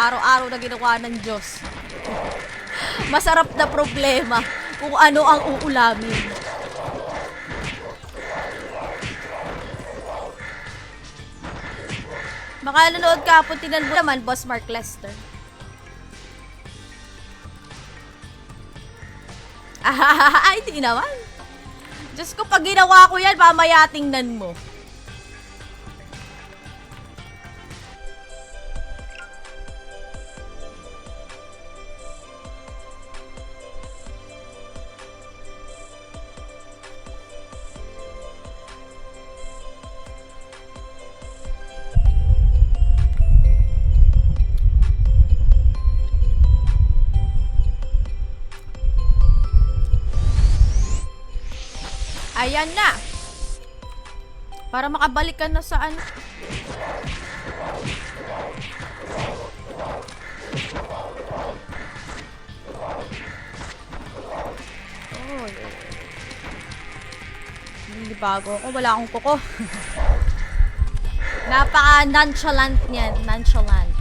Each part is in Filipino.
Araw-araw na ginawa ng Diyos. Masarap na problema kung ano ang uulamin. Baka nanonood ka po, tinan mo naman, Boss Mark Lester. Ay, hindi naman. Diyos ko, pag ginawa ko yan, mamaya tingnan mo. Ayan na. Para makabalik ka na sa ano. Oh. Hindi bago ako. Wala akong kuko. Napaka-nonchalant niyan. Nonchalant.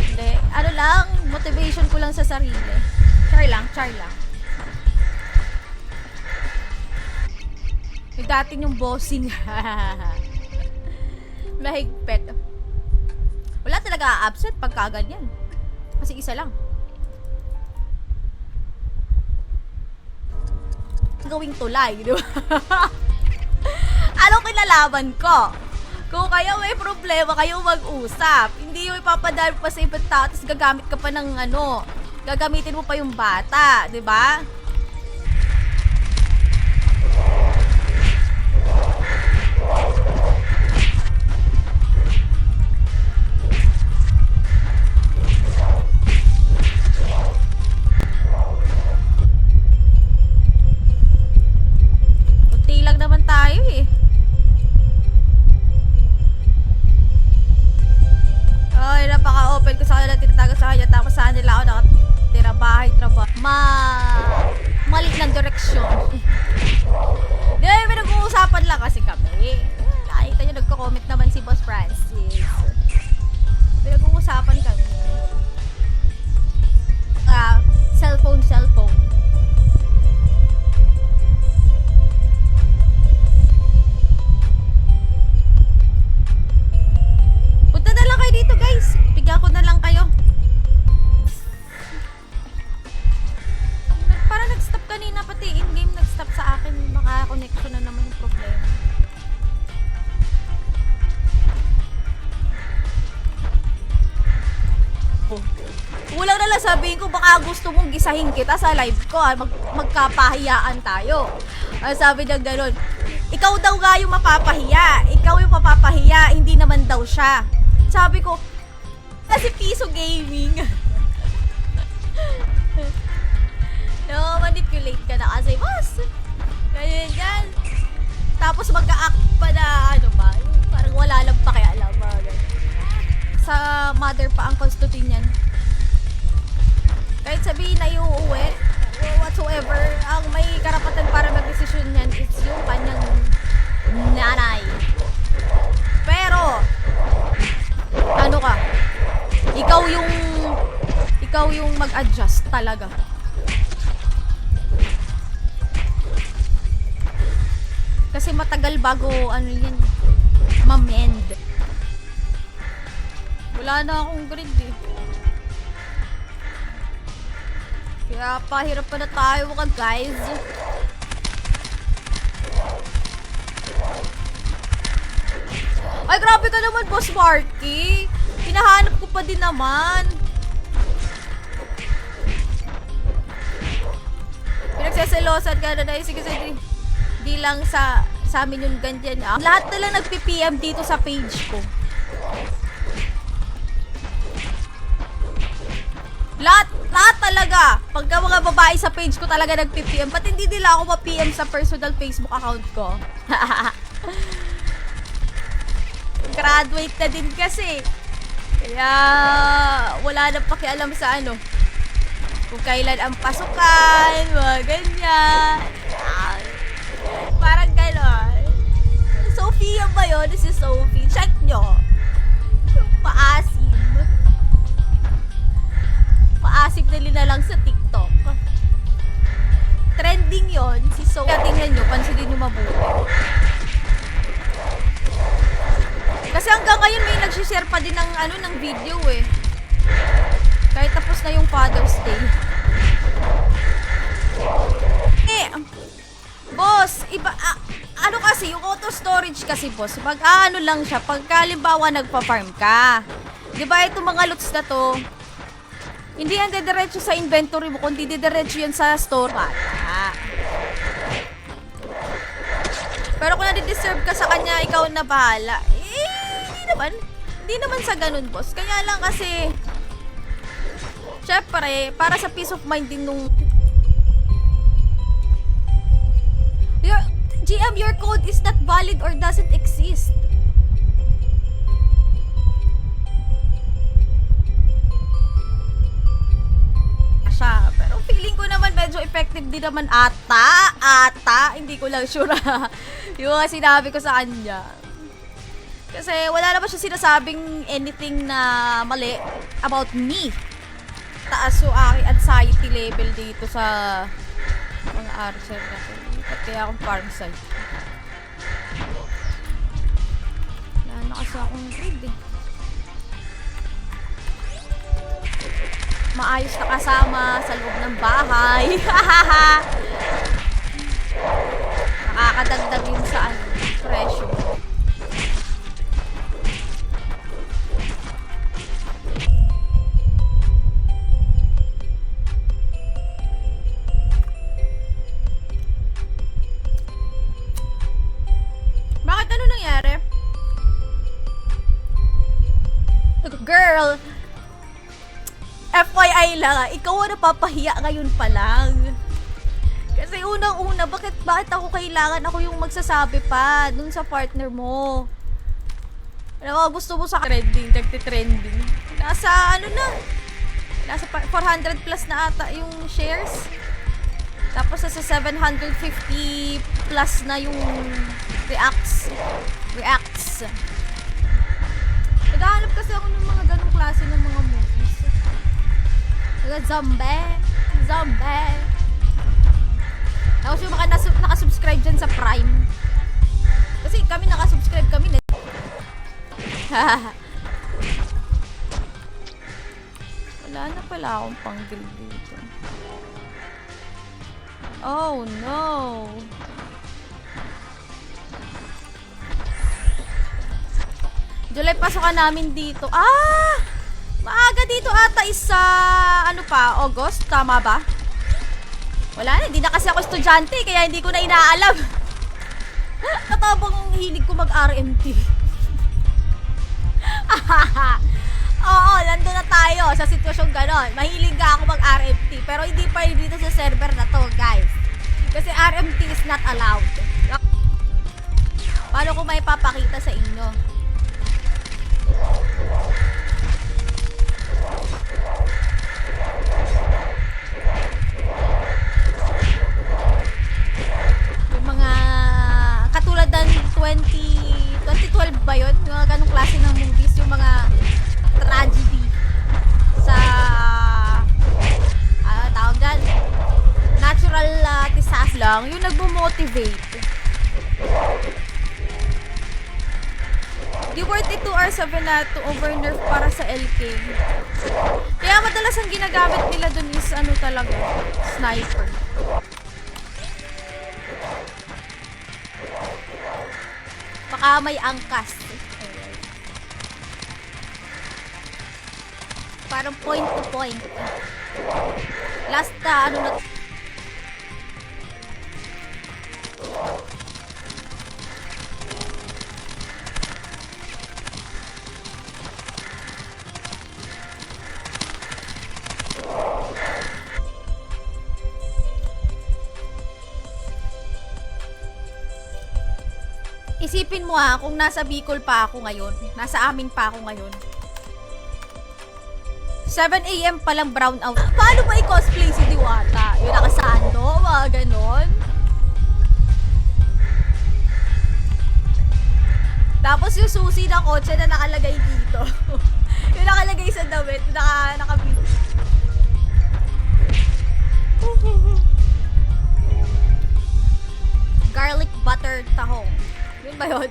Hindi. Ano lang, motivation ko lang sa sarili. Char lang, char lang. Yung dati yung bossing. Mahigpit. Wala talaga absent pagka ganyan. Kasi isa lang. Gawing tulay, di ba? Anong kinalaman ko? Kung kayo may problema, kayo mag-usap. Hindi yung ipapadali pa sa ibang tao, tapos gagamit ka pa ng ano. Gagamitin mo pa yung bata, di ba? Kunti lang naman tayo eh. Ay, napaka-open ko sa kanila, tinatago sa kanya, tapos saan nila ako nakatira, bahay, trabaho. Mali ng direksyon. Di ba, may nag-uusapan lang kasi kami. Nakita nyo, nagko-comment naman si Boss Francis. May nag-uusapan kami. Cellphone. Punta na lang kayo dito, guys. Bigyan ko na lang kayo. Para nag-stop kanina, pati in-game nag-stop sa akin. Baka connection na naman yung problema. Kulang na lang sabihin ko, baka gusto mong gisahin kita sa live ko. Magkapahiyaan tayo. Sabi niya gano'n, ikaw daw nga yung mapapahiya. Ikaw yung mapapahiya, hindi naman daw siya. Sabi ko, kasi Piso Gaming. No, manipulate ka na kasi, boss. Ganyan yan. Tapos magka-act pa na, ano ba, parang wala lang pakialam. Sa mother pa ang constitution yan. Kahit sabihin na iuuwi, whatsoever, ang may karapatan para mag-desisyon yan is yung kanyang nanay. Pero, ano ka? Ikaw yung mag-adjust talaga. Kasi matagal bago ano yan, ma-mend. Wala na akong grid eh. Kaya pahirap pa na tayo mga guys. Ay, grabe ka naman, Boss Marky. Hinahanap ko pa din naman. Pinagseselosan ka na sige. Di lang sa amin yung ganyan. Lahat na lang nagpi-PM dito sa page ko. Lahat talaga. Pagka mga babae sa page ko talaga nagpi-PM. Ba't hindi nila ako ma-PM sa personal Facebook account ko? Graduate na din kasi. Kaya wala na pakialam sa ano. Kung kailan ang pasukan, mga ganyan. Parang gano'n. Sophia ba yun? This is Sophie. Check nyo. maasim. Maasim na linalang sa TikTok. Trending yon si So. Kaya tingnan nyo, pansinin nyo mabuti. Kasi hanggang ngayon may nagsishare pa din ng, ng video eh. Kahit tapos na yung Father's Day. Boss, iba, kasi, yung auto storage kasi, boss, pag lang siya, pag halimbawa nagpa-farm ka. Diba, itong mga lots na to, hindi yan didiretso sa inventory mo, kundi didiretso yan sa store. Pero kung nadideserve ka sa kanya, ikaw na bahala. Hindi naman sa ganun, boss. Kaya lang kasi, syempre, para sa peace of mind din nung... GM, your code is not valid or doesn't exist. Pero feeling ko naman medyo effective din naman ata. Hindi ko lang sure yung sinabi ko sa kanya. Kasi wala naman siya sinasabing anything na mali about me. Taas yung aking anxiety level dito sa mga archer natin. Kaya akong farm site. Wala na kasi akong grid eh. Maayos na kasama sa loob ng bahay. Nakakadagdag yun sa presyo. Bakit ano nangyari? Girl, FYI lang, ikaw ang napapahiya ngayon pa lang. Kasi unang-una, bakit ako kailangan ako yung magsasabi pa dun sa partner mo? Ano mo, gusto mo sa trending, nagtitrending. Nasa 400 plus na ata yung shares. Tapos nasa 750 plus na yung reacts. Naghahanap kasi ako ng mga ganong klase ng mga movies. Zombie. Tapos yung mga nakasubscribe dyan sa Prime. Kasi kami nakasubscribe kami na. Wala na pala akong pang-grill dito. Oh no. July pasokan namin dito. Maaga dito ata isa, August, tama ba? Wala na, hindi na kasi ako estudyante, kaya hindi ko na inaalam. Katabang hilig ko mag-RMT. Oo, nandun na tayo sa sitwasyong ganon. Mahilig ka ako mag-RMT, pero hindi pa rin dito sa server na to, guys. Kasi RMT is not allowed. Paano ko may papakita sa inyo? Yung mga katulad ng 2012 ba yun? Yung mga ganong klase ng movies, yung mga tragedy sa tawag dyan, natural disaster lang, yung nagmo-motivate. Di worth it 2 hours of to over-nerf para sa LK. Kaya madalas ang ginagamit nila dun is talaga, sniper. Baka may angkas. Parang point to point. Last na Isipin mo kung nasa Bicol pa ako ngayon, nasa amin pa ako ngayon. 7 AM pa lang brown out. Paano ba i-cosplay si Diwata? Yung nakasando, mga ganon. Tapos yung susi ng kotse na nakalagay dito. Yung nakalagay sa damit, nakabit. Garlic butter tahong. Yun ba yun?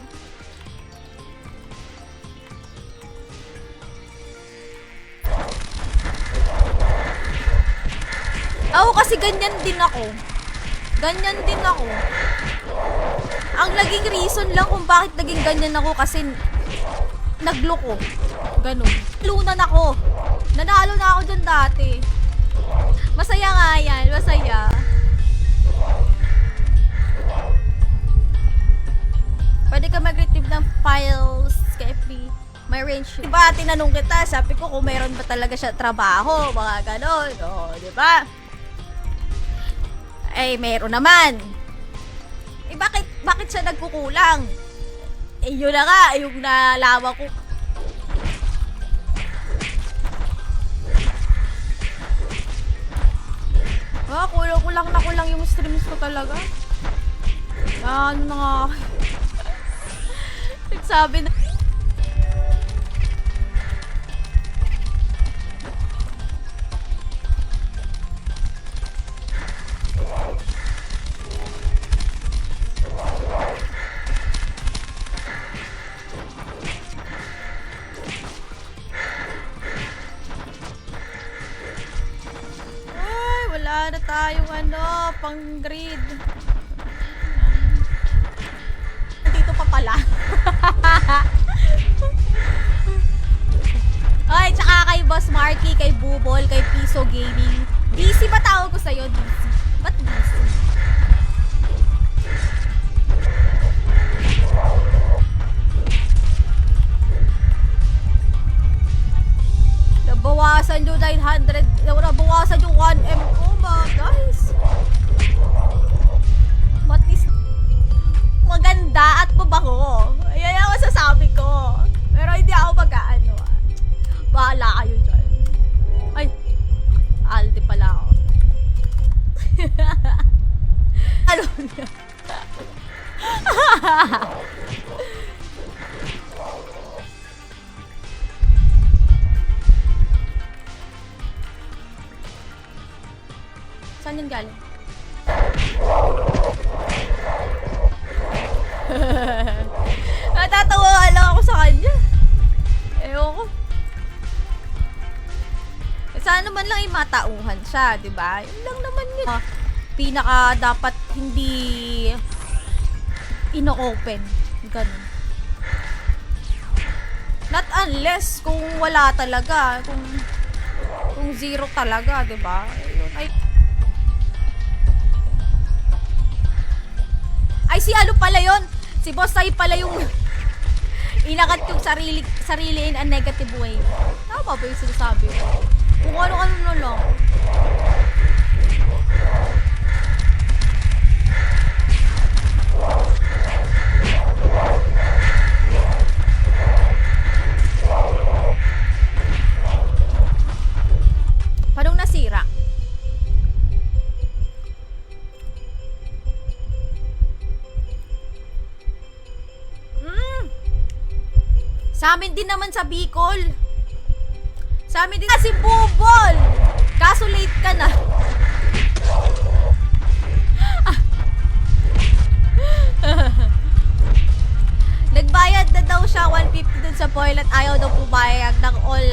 Ako kasi ganyan din ako. Ganyan din ako. Ang naging reason lang kung bakit naging ganyan ako kasi nagloko. Ganun. Lunan ako. Nanalo na ako dyan dati. Masaya nga yan. Masaya. Pwede ka mag-retrieve ng files kay FB. May range. Diba, tinanong kita, sabi ko kung mayroon ba talaga siya trabaho, mga ganon. O, diba? Eh, mayroon naman. Eh, bakit siya nagkukulang? Eh, yun na nga, yung nalaman ko. Kulang yung streams ko talaga. Ano na nga. Nagsabi na. Ay, wala na tayong pang grid. Dito pa pala. Ay, tsaka kay Boss Marky, kay Bubol, kay Piso Gaming. DC ba tawag ko sa'yo? DC. Ba't DC? Nabawasan yung 900, nabawasan yung 1M ko ba, guys? Matis, maganda at mabango. Ayan ang masasabi ko. Pero hindi ako mag-aano. Bahala kayo dyan. Ay, Aldi pala ako. Ano niya? Saan yun galing? Natatawa lang ako sa kanya. Ewan ko. Sana naman lang matauhan siya, di ba? Yun lang naman yun. Pinaka dapat hindi ino-open. Ganun. Not unless kung wala talaga, kung zero talaga, di ba? Ay, si ano pala yun? Si Boss Sai pala yung inakat yung sarili in a negative way. Tama ba yung sinasabi ko? Kung ano-ano na lang. Paano nasira? Sa amin din naman sa Bicol. Sa amin din si Bubol. Kaso late ka na. Nagbayad na daw siya 150 dun sa foil at ayaw daw pumayag ng all.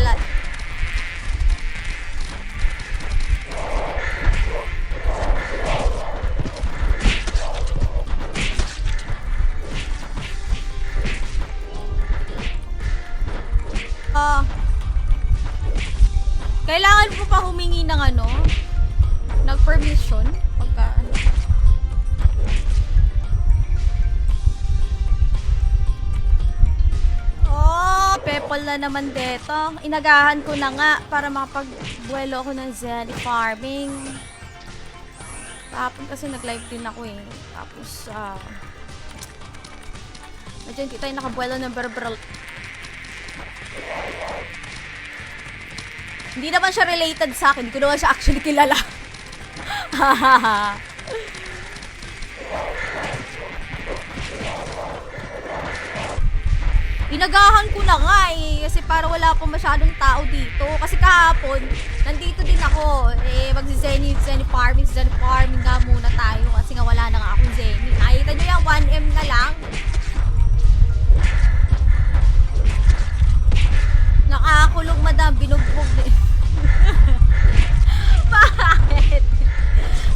Kailangan mo pa humingi ng nag-permission pagka Oh, pepol na naman dito. Inagahan ko na nga para makapag-buwelo ako ng Zenny Farming. Tapos kasi nag-live din ako eh. Tapos medyo hindi tayo nakabuwelo ng berberal. Hindi naman siya related sa akin. Hindi ko naman siya actually kilala. Inagahan ko na nga eh, kasi para wala pa masyadong tao dito. Kasi kahapon, nandito din ako. Magzi-Zenny farming nga muna tayo. Kasi nga wala na nga akong Zenny. Nakita nyo yan, 1M na lang. Nakakulong madam, binugbog na. Bakit?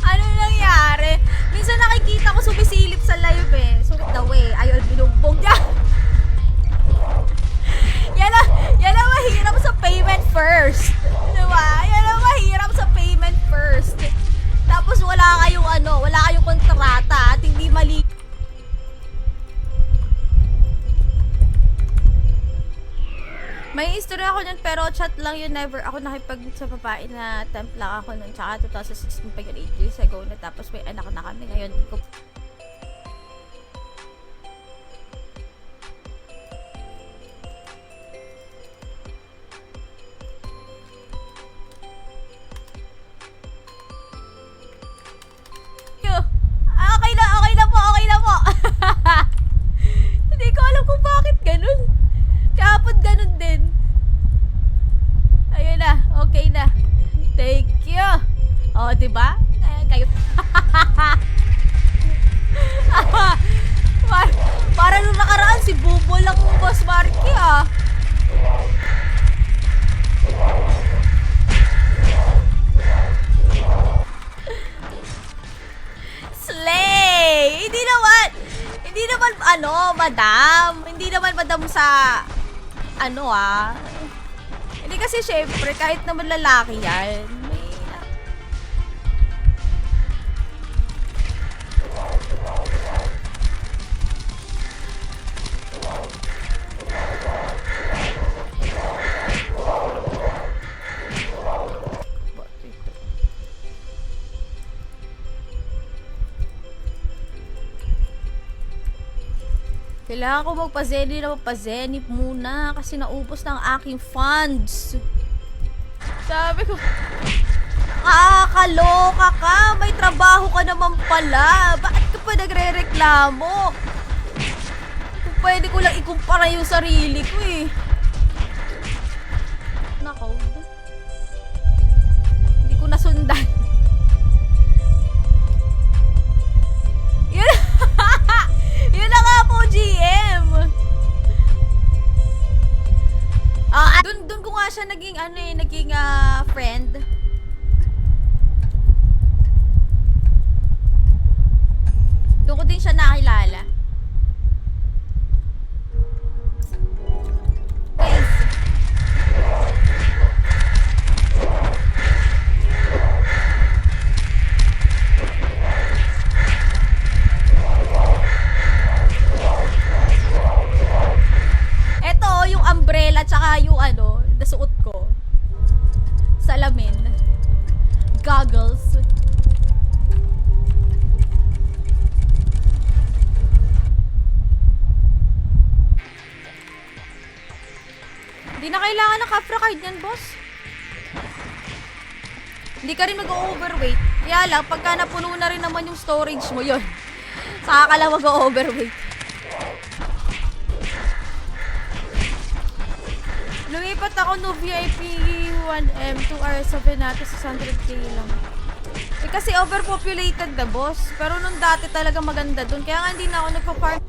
Ano nangyari? Minsan nakikita ko sumisilip sa live eh. Sulit daw eh. Ayun, binugbog niya. Yan ang mahirap sa payment first. Diba? Yan ang mahirap sa payment first. Tapos wala kayong kontrata at hindi mali. May history ako nun pero chat lang yun. Never ako nakipag sa babae na temp lang ako nun. Tsaka 2016 pa yun, 8 years ago na. Tapos may anak na kami ngayon. Okay na po. Hindi ko alam kung bakit ganun. Kahapon ganun din. Ayun na, okay na. Thank you. O, diba? Kayo. Para nung nakaraan, si Bubo lang Boss Marky ah. Slay! Hindi naman madam. Hindi naman madam sa Hindi kasi syempre kahit naman lalaki yan. Kailangan ko magpa-zenny muna kasi naubos na ang aking funds. Sabi ko, kaloka ka, may trabaho ka naman pala. Bakit ka pa nagre-reklamo? Kung pwede ko lang ikumpara yung sarili ko eh. Nako. Hindi ko nasundan. Yun na nga po, GM. Dun ko nga siya naging friend. Doon ko din siya nakilala. Guys. Yung umbrella tsaka yung nasuot ko. Salamin. Goggles. Hindi na kailangan ng Capra card yan, boss. Hindi ka rin mag-overweight. Kaya lang, pagka napuno na rin naman yung storage mo yun, saka ka lang mag-overweight. Lumipat ako no VIP 1M 2R7 natin 600k lang. Kasi overpopulated na boss. Pero nung dati talaga maganda dun. Kaya nga hindi na ako nagpa-farm.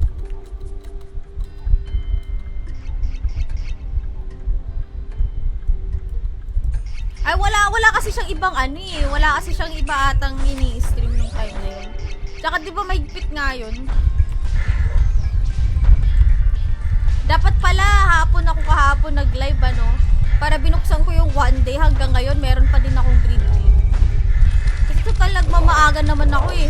Ay wala kasi siyang ibang wala kasi siyang iba atang ini-stream nung time na yun. Tsaka di ba mahigpit nga yun? Dapat pala hapon ako kahapon nag-live para binuksan ko yung one day hanggang ngayon meron pa din akong green tea. Kasi total nagmamaaga naman ako eh.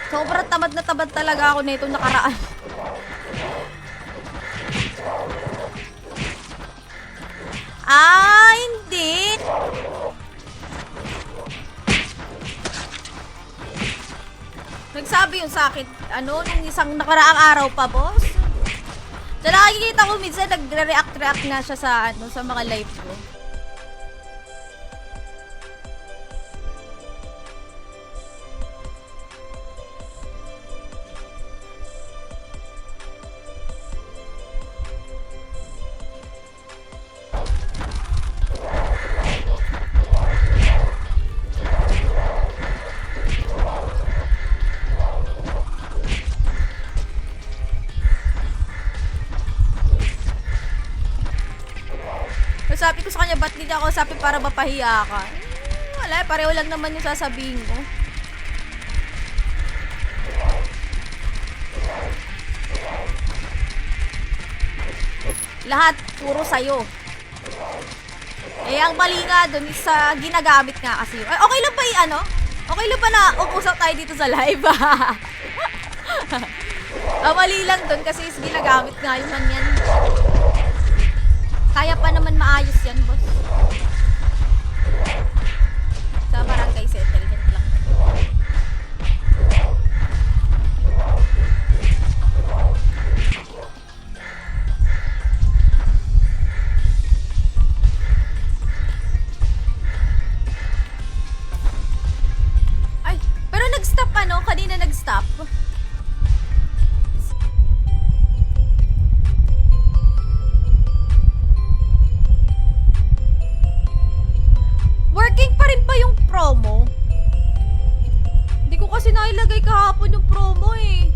Sobrang tamad na tamad talaga ako na itong nakaraan. Hindi. Nagsabi yun sa akin, nung isang nakaraang araw pa, boss. So, nakikita ko minsan, nagre-react na siya sa mga live ko. ba't di niya ako sabi para mapahiya ka? Wala, pareho lang naman yung sasabihin ko. Lahat, puro sa'yo. Ang mali nga dun is sa ginagamit nga kasi. Ay, okay lang ba Okay lang ba na usap tayo dito sa live? Mali lang dun kasi is ginagamit nga yun man yan. Kaya pa naman maayos yan, boss. Sa barangay settlement lang. Ay, pero nag-stop kanina nag-stop. Working pa rin ba yung promo? Hindi ko kasi nailagay kahapon yung promo eh.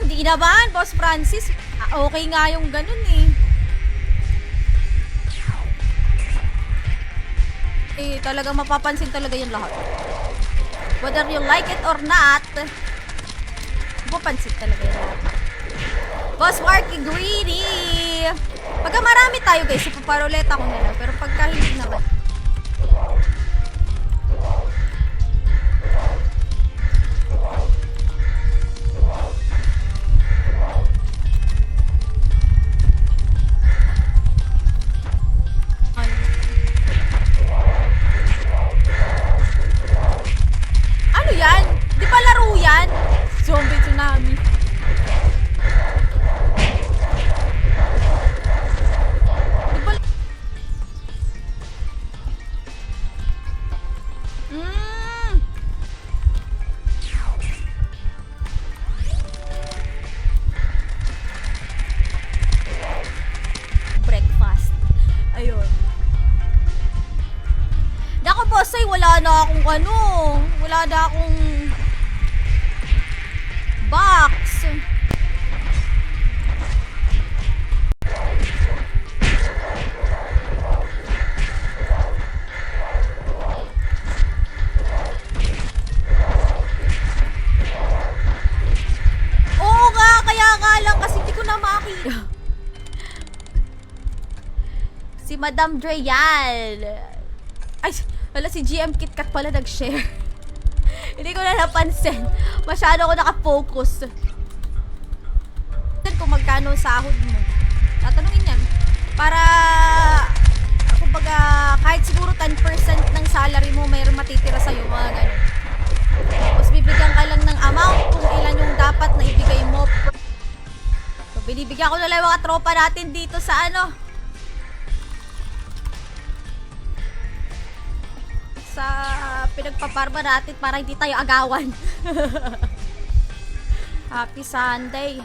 Di naman, Boss Francis. Okay nga yung ganun eh. Talagang mapapansin talaga yung lahat. Whether you like it or not, mapapansin talaga yung lahat. Boss Marky Greedy! Pagka marami tayo guys, ipaparoleta ko na lang. Pero pagka hindi naman. Zombie tsunami. Breakfast. Ayun. Naku boss, ay wala na akong wala na akong box. Oo nga, kaya nga lang kasi hindi ko na makita. Si Madam Dreyal. Ay, wala si GM KitKat pala nag-share. Hindi ko na napansin. Masyado ako nakafocus. Kung magkano sahod mo. Tatanungin yan. Para, kumbaga, kahit siguro 10% ng salary mo, mayroon matitira sa'yo, mga ganun. Tapos bibigyan ka lang ng amount kung ilan yung dapat na ibigay mo. So, binibigyan ko na lang mga tropa natin dito sa sa pinagpaparma natin para hindi tayo agawan. Happy Sunday.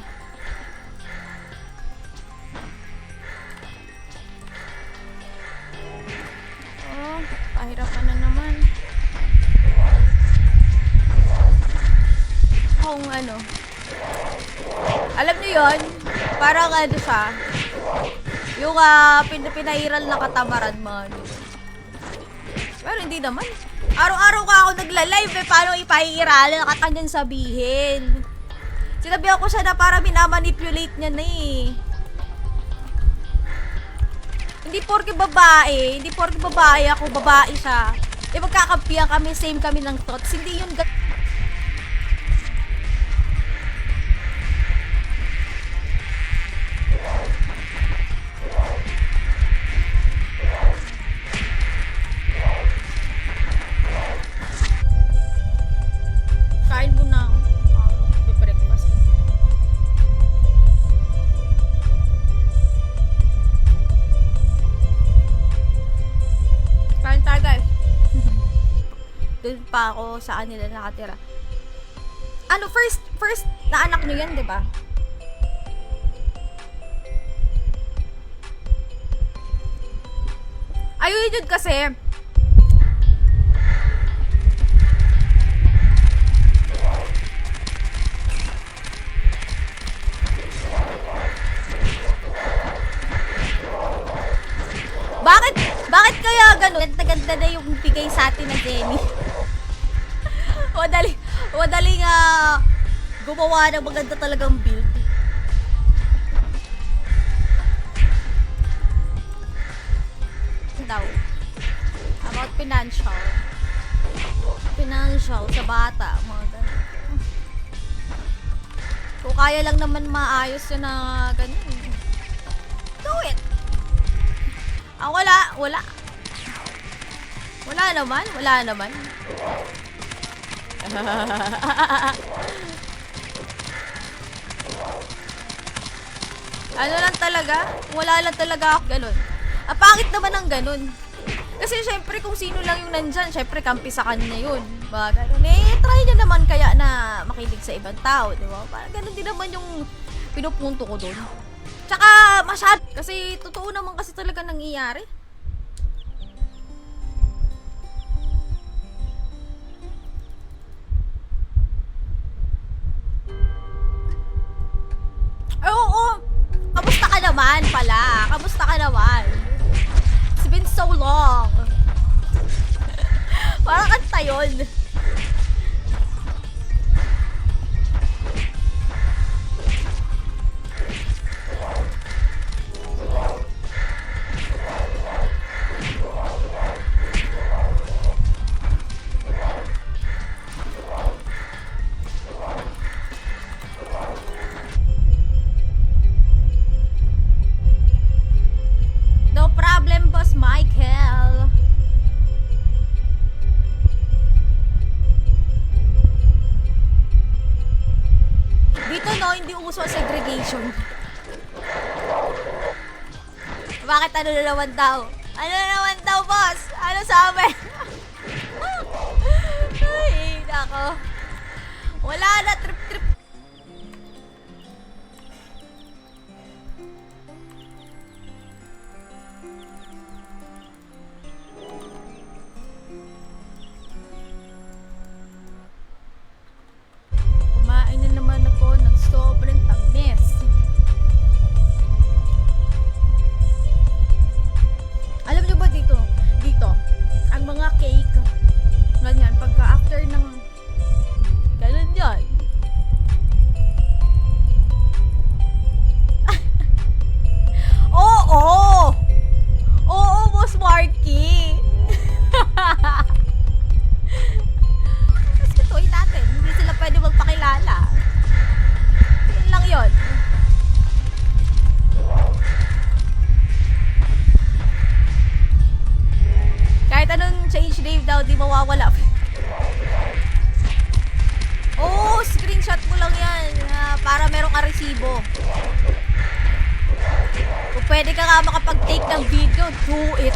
Oh, pahirapan na naman. Kung alam niyo yon, parang siya, yung pinairal na katamaran mo. Pero hindi naman. Araw-araw ka ako nagla-live paano ipaiiralan na kanyang sabihin. Sinabihan ko siya na para minamanipulate niya na eh. Hindi porke babae ako, babae siya. Magkakampihan kami, same kami ng thoughts. Hindi yun kain mo na ako. Breakfast. Kain tayo guys. Doon pa ako sa kanila nakatira. First na anak nyo yan, di ba? Ayun yun kasi. Bakit kaya ganun? Ganda-ganda na yung bigay sa atin na Jenny. Madali nga gumawa ng maganda talagang build. Daw. About financial sa bata, mga ganun. Kung kaya lang naman maayos yun na ganun, do it. Wala naman. Ano lang talaga? Wala lang talaga ako ganun. Pangit naman ang ganun. Kasi syempre kung sino lang yung nandyan, syempre kampi sa kanya yun. Ganun. Try niya naman kaya na makinig sa ibang tao, di ba? Parang ganun din naman yung pinupunto ko doon. Tsaka masyad. Kasi totoo naman kasi talaga nangyayari. Oo. Kamusta ka naman pala? Kamusta ka naman? It's been so long. Parang kanta yun. No problem, Boss Michael. Dito no, hindi uso ang segregation. Bakit ano na naman daw? Ano na naman daw, boss? Ano sabi? Ay, nako. Wala na, trip. Kumain na naman ako ng sobrang tamis. Alam niyo ba dito, ang mga cake, ganyan, pagka after ng, ganun yan. Oo, Boss Marky. Kasi tuloy natin, hindi sila pwede magpakilala. Yun lang yun. Kahit anong change name daw, di mawawala. Screenshot mo lang yan para merong aresibo. Kung pwede ka nga makapag-take ng video, do it.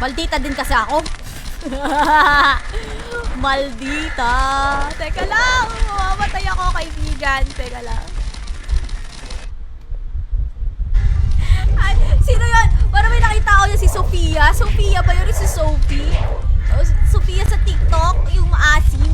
Maldita din kasi ako. Maldita. Teka lang, mamamatay ako, kaibigan. Teka lang. Ay, sino yun? Parang may nakita ko yun si Sofia. Sofia ba yun? Si Sophie? Sofia sa TikTok, yung maasim.